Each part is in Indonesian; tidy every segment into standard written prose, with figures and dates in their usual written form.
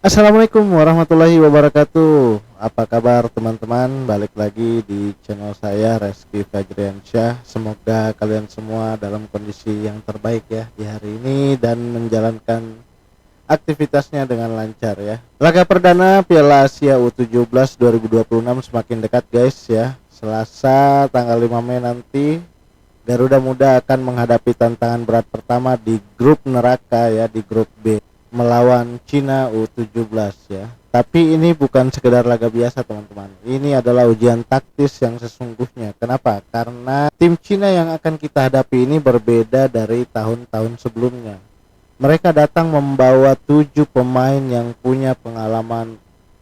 Assalamualaikum warahmatullahi wabarakatuh. Apa kabar teman-teman? Balik lagi di channel saya Reski Fajriansyah. Semoga kalian semua dalam kondisi yang terbaik ya di hari ini dan menjalankan aktivitasnya dengan lancar ya. Laga perdana Piala Asia U17 2026 semakin dekat guys ya. Selasa tanggal 5 Mei nanti Garuda Muda akan menghadapi tantangan berat pertama di grup neraka ya, di grup B, melawan Cina U17 ya. Tapi ini bukan sekedar laga biasa teman-teman. Ini adalah ujian taktis yang sesungguhnya. Kenapa? Karena tim Cina yang akan kita hadapi ini berbeda dari tahun-tahun sebelumnya. Mereka datang membawa 7 pemain yang punya pengalaman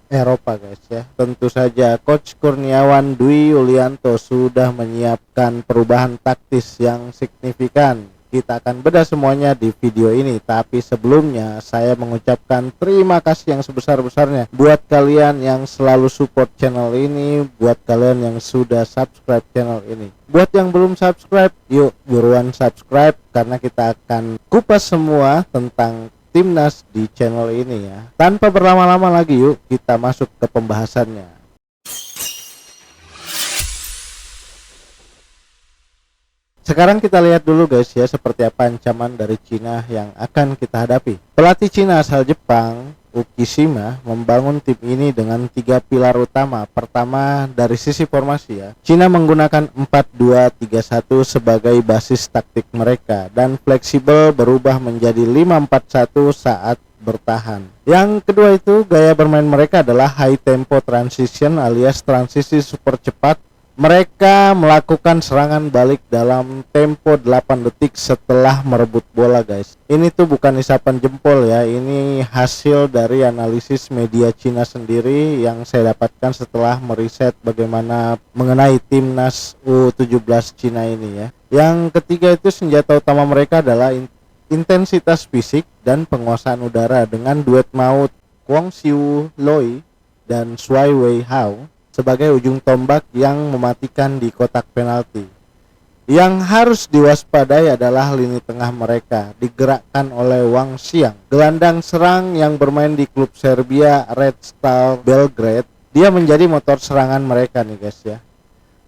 Eropa guys ya. Tentu saja Coach Kurniawan Dwi Yulianto sudah menyiapkan perubahan taktis yang signifikan. Kita akan bedah semuanya di video ini. Tapi sebelumnya saya mengucapkan terima kasih yang sebesar-besarnya buat kalian yang selalu support channel ini, buat kalian yang sudah subscribe channel ini. Buat yang belum subscribe, yuk buruan subscribe karena kita akan kupas semua tentang timnas di channel ini ya. Tanpa berlama-lama lagi, yuk kita masuk ke pembahasannya. Sekarang kita lihat dulu guys ya, seperti apa ancaman dari Cina yang akan kita hadapi. Pelatih Cina asal Jepang, Ukishima, membangun tim ini dengan 3 pilar utama. Pertama, dari sisi formasi ya, Cina menggunakan 4-2-3-1 sebagai basis taktik mereka dan fleksibel berubah menjadi 5-4-1 saat bertahan. Yang kedua itu, gaya bermain mereka adalah high tempo transition alias transisi super cepat. Mereka melakukan serangan balik dalam tempo 8 detik setelah merebut bola guys. Ini tuh bukan isapan jempol ya, ini hasil dari analisis media Cina sendiri yang saya dapatkan setelah meriset bagaimana mengenai timnas U17 Cina ini ya. Yang ketiga itu, senjata utama mereka adalah intensitas fisik dan penguasaan udara dengan duet maut Kwon Siu Loi dan Shuai Wei Hao sebagai ujung tombak yang mematikan di kotak penalti. Yang harus diwaspadai adalah lini tengah mereka, digerakkan oleh Wang Xiang, gelandang serang yang bermain di klub Serbia Red Star Belgrade. Dia menjadi motor serangan mereka nih guys ya.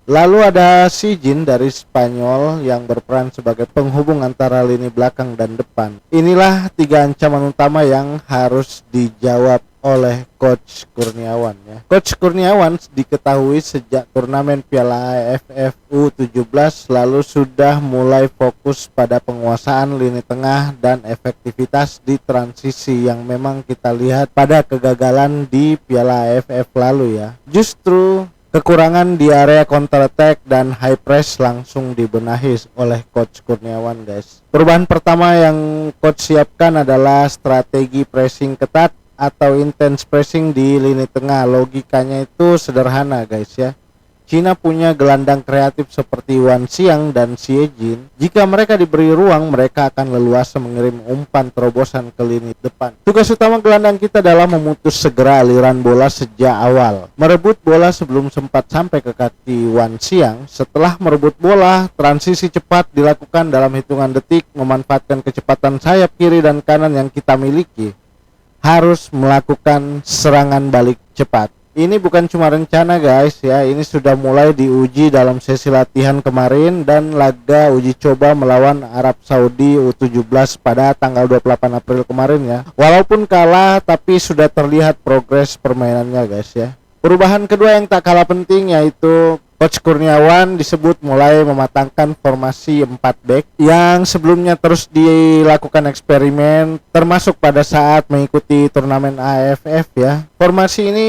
Lalu ada Si Jin dari Spanyol yang berperan sebagai penghubung antara lini belakang dan depan. Inilah 3 ancaman utama yang harus dijawab oleh Coach Kurniawan ya. Coach Kurniawan diketahui sejak turnamen Piala AFF U17 lalu sudah mulai fokus pada penguasaan lini tengah dan efektivitas di transisi yang memang kita lihat pada kegagalan di Piala AFF lalu ya. Justru kekurangan di area counter attack dan high press langsung dibenahi oleh Coach Kurniawan guys. Perubahan pertama yang Coach siapkan adalah strategi pressing ketat atau intense pressing di lini tengah. Logikanya itu sederhana guys ya. Cina punya gelandang kreatif seperti Wang Xiang dan Xie Jin. Jika mereka diberi ruang, mereka akan leluasa mengirim umpan terobosan ke lini depan. Tugas utama gelandang kita adalah memutus segera aliran bola sejak awal, merebut bola sebelum sempat sampai ke kaki Wang Xiang. Setelah merebut bola, transisi cepat dilakukan dalam hitungan detik, memanfaatkan kecepatan sayap kiri dan kanan yang kita miliki. Harus melakukan serangan balik cepat. Ini bukan cuma rencana guys ya, ini sudah mulai diuji dalam sesi latihan kemarin dan laga uji coba melawan Arab Saudi U17 pada tanggal 28 April kemarin ya. Walaupun kalah tapi sudah terlihat progres permainannya guys ya. Perubahan kedua yang tak kalah penting yaitu Coach Kurniawan disebut mulai mematangkan formasi 4 back yang sebelumnya terus dilakukan eksperimen termasuk pada saat mengikuti turnamen AFF ya. Formasi ini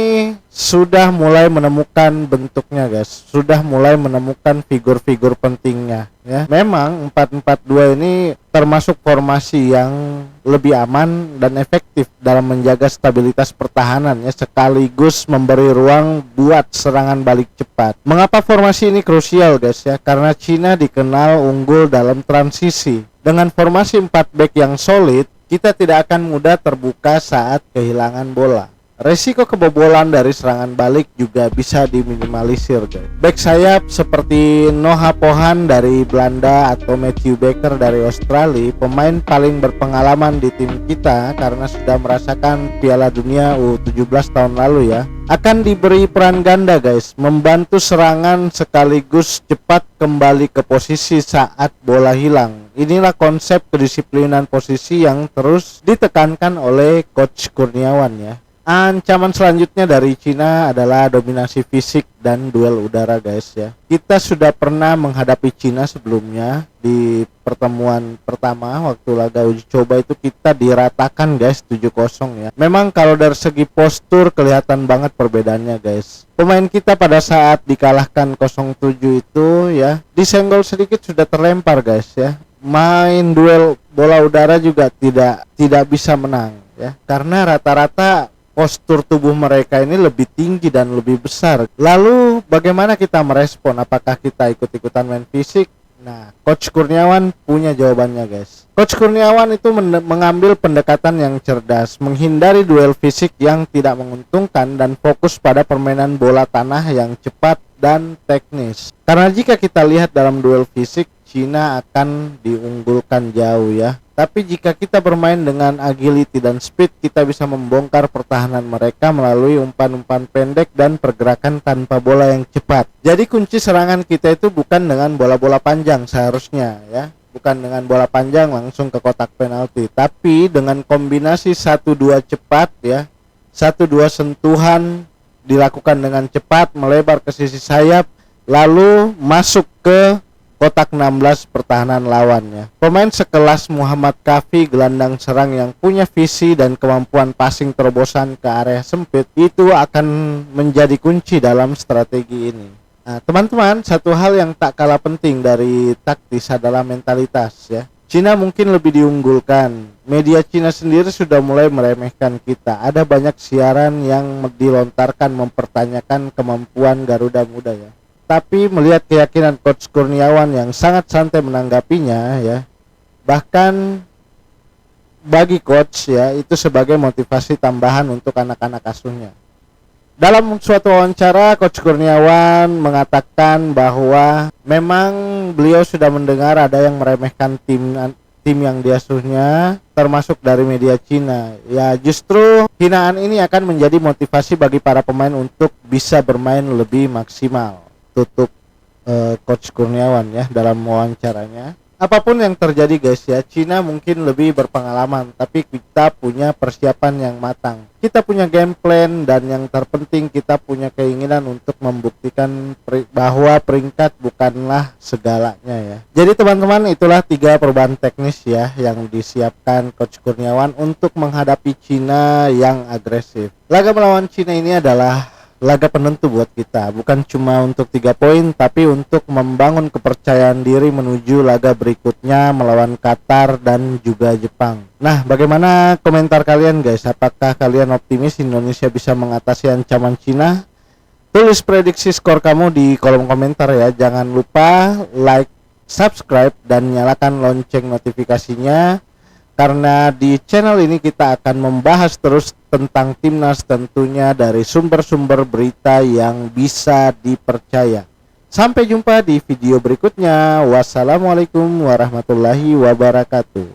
sudah mulai menemukan bentuknya guys, sudah mulai menemukan figur-figur pentingnya ya. Memang 4-4-2 ini termasuk formasi yang lebih aman dan efektif dalam menjaga stabilitas pertahanan ya, sekaligus memberi ruang buat serangan balik cepat. Mengapa formasi ini krusial guys ya? Karena Cina dikenal unggul dalam transisi. Dengan formasi 4 back yang solid, kita tidak akan mudah terbuka saat kehilangan bola. resiko kebobolan dari serangan balik juga bisa diminimalisir, guys. Back sayap seperti Noah Pohan dari Belanda atau Matthew Baker dari Australia, pemain paling berpengalaman di tim kita karena sudah merasakan Piala Dunia U17 tahun lalu ya, akan diberi peran ganda, guys, membantu serangan sekaligus cepat kembali ke posisi saat bola hilang. Inilah konsep kedisiplinan posisi yang terus ditekankan oleh Coach Kurniawan ya. Ancaman selanjutnya dari Cina adalah dominasi fisik dan duel udara, guys ya. Kita sudah pernah menghadapi Cina sebelumnya di pertemuan pertama waktu laga uji coba itu kita diratakan, guys, 7-0 ya. Memang kalau dari segi postur kelihatan banget perbedaannya, guys. Pemain kita pada saat dikalahkan 0-7 itu ya disenggol sedikit sudah terlempar, guys ya. Main duel bola udara juga tidak bisa menang ya, karena rata-rata postur tubuh mereka ini lebih tinggi dan lebih besar. Lalu bagaimana kita merespon? Apakah kita ikut-ikutan main fisik? Nah, Coach Kurniawan punya jawabannya, guys. Coach Kurniawan itu mengambil pendekatan yang cerdas, menghindari duel fisik yang tidak menguntungkan dan fokus pada permainan bola tanah yang cepat dan teknis. Karena jika kita lihat dalam duel fisik, Cina akan diunggulkan jauh ya. Tapi jika kita bermain dengan agility dan speed, kita bisa membongkar pertahanan mereka melalui umpan-umpan pendek dan pergerakan tanpa bola yang cepat. Jadi kunci serangan kita itu bukan dengan bola-bola panjang seharusnya ya. Bukan dengan bola panjang langsung ke kotak penalti, tapi dengan kombinasi 1-2 cepat ya. 1-2 sentuhan dilakukan dengan cepat melebar ke sisi sayap lalu masuk ke kotak 16 pertahanan lawannya. Pemain sekelas Muhammad Kafi, gelandang serang yang punya visi dan kemampuan passing terobosan ke area sempit, itu akan menjadi kunci dalam strategi ini. Nah, teman-teman, satu hal yang tak kalah penting dari taktis adalah mentalitas ya. Cina mungkin lebih diunggulkan. Media Cina sendiri sudah mulai meremehkan kita. Ada banyak siaran yang dilontarkan mempertanyakan kemampuan Garuda Muda ya. Tapi melihat keyakinan Coach Kurniawan yang sangat santai menanggapinya ya, bahkan bagi coach ya itu sebagai motivasi tambahan untuk anak-anak asuhnya. Dalam suatu wawancara, Coach Kurniawan mengatakan bahwa memang beliau sudah mendengar ada yang meremehkan tim yang diasuhnya, termasuk dari media Cina. Ya, justru hinaan ini akan menjadi motivasi bagi para pemain untuk bisa bermain lebih maksimal. Tutup Coach Kurniawan ya dalam wawancaranya. Apapun yang terjadi, guys ya, Cina mungkin lebih berpengalaman, tapi kita punya persiapan yang matang. Kita punya game plan dan yang terpenting kita punya keinginan untuk membuktikan bahwa peringkat bukanlah segalanya ya. Jadi teman-teman, itulah 3 perubahan teknis ya yang disiapkan Coach Kurniawan untuk menghadapi Cina yang agresif. Laga melawan Cina ini adalah laga penentu buat kita, bukan cuma untuk 3 poin tapi untuk membangun kepercayaan diri menuju laga berikutnya melawan Qatar dan juga Jepang. Nah, bagaimana komentar kalian, guys? Apakah kalian optimis Indonesia bisa mengatasi ancaman Cina? Tulis prediksi skor kamu di kolom komentar ya. Jangan lupa like, subscribe dan nyalakan lonceng notifikasinya, karena di channel ini kita akan membahas terus tentang timnas, tentunya dari sumber-sumber berita yang bisa dipercaya. Sampai jumpa di video berikutnya. Wassalamualaikum warahmatullahi wabarakatuh.